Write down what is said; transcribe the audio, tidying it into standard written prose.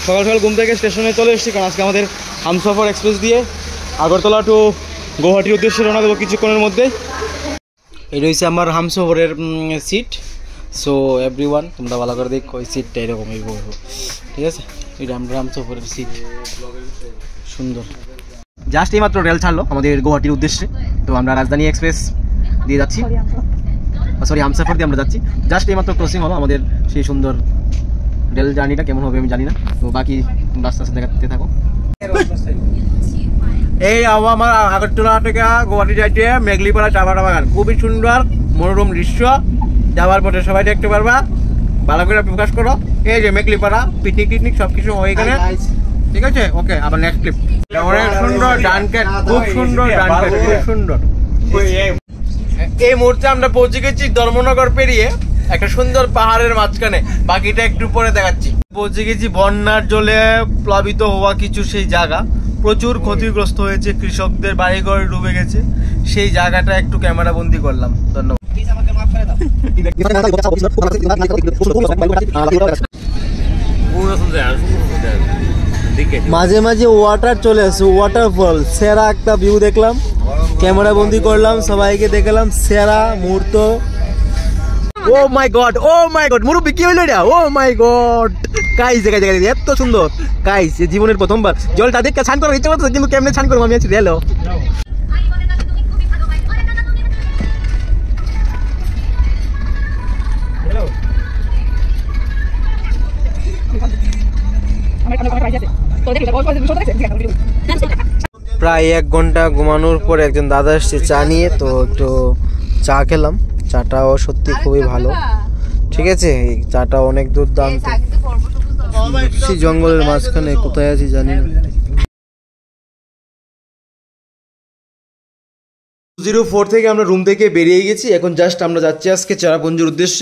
সকাল সকাল ঘুম থেকে স্টেশনে চলে এসেছি, কারণ আজকে আমাদের হামসফর এক্সপ্রেস দিয়ে আগরতলা টু গুয়াহাটির উদ্দেশ্যে রওনা দেবো কিছুক্ষণের মধ্যেই। এটা হচ্ছে আমার হামসফরের সিট। সো এভরিওয়ান, তোমরা ভালো করে দেখো, ওই সিটটা এরকম এরকম, ঠিক আছে? এটা আমরা হামসফরের সিট, সুন্দর। জাস্ট এইমাত্র রেল ছাড়লো আমাদের গুয়াহাটির উদ্দেশ্যে, তো আমরা রাজধানী এক্সপ্রেস দিয়ে যাচ্ছি, সরি হামসফর দিয়ে আমরা যাচ্ছি। জাস্ট এইমাত্র ক্রসিং হলো আমাদের সেই সুন্দর রেল জার্নিটা। কেমন হবে আমি জানি না, তো বাকি রাস্তা আস্তে দেখাতে থাকো। এই আমার আগরতলা থেকে গুয়াহাটি যাইতে মেঘলিপাড়া চা বাগান, খুবই সুন্দর মনোরম দৃশ্য। যাওয়ার পথে সবাই দেখতে পারবা, ভালো করে প্রকাশ করো। এই যে মেঘলিপাড়া, পিকনিক টিকনিক সবকিছু ওইখানে, ঠিক আছে? ওকে, আবার নেক্সট ক্লিপ। অনেক সুন্দর ডানকেট, খুব সুন্দর ডানকেট, খুব সুন্দর। এই মুহূর্তে আমরা পৌঁছে গেছি ধর্মনগর পেরিয়ে একটা সুন্দর পাহাড়ের মাঝখানে, বাকিটা একটু পরে দেখাচ্ছি। পৌঁছে গেছি বন্যার জলে প্লাবিত হওয়া কিছু সেই জায়গা, প্রচুর ক্ষতিগ্রস্ত হয়েছে, কৃষকদের বাড়িঘর ডুবে গেছে, সেই জায়গাটা একটু ক্যামেরা বন্দি করলাম। ধন্যবাদ। মাঝে মাঝে ওয়াটার চলে আসছে, ওয়াটারফল, সেরা একটা ভিউ দেখলাম, ক্যামেরা বন্দি করলাম, সবাইকে দেখালাম, সেরা মুহূর্ত। ও মাই গড, ও মাই গড, মুরব্বি কি হইলো এটা? ও মাই গড, গাইস দেখা দেখা এত সুন্দর গাইস, জীবনের প্রথমবার জলটা দেখে স্নান করার ইচ্ছা করছে, কিন্তু কেমনে স্নান করবো আমি আছি রেলো। প্রায় 1 ঘন্টা ঘুমানোর পর একজন দাদা এসছে চা নিয়ে, তো একটু চা খেলাম। চাটাও সত্যি খুবই ভালো, ঠিক আছে? এই চাটা অনেক দুর্দান্ত। জঙ্গলের মাঝখানে কোথায় আছি জানি না। 04 থেকে আমরা রুম থেকে বেরিয়ে গেছি, এখন জাস্ট আমরা যাচ্ছি আজকে চেরাপুঞ্জির উদ্দেশ্যে।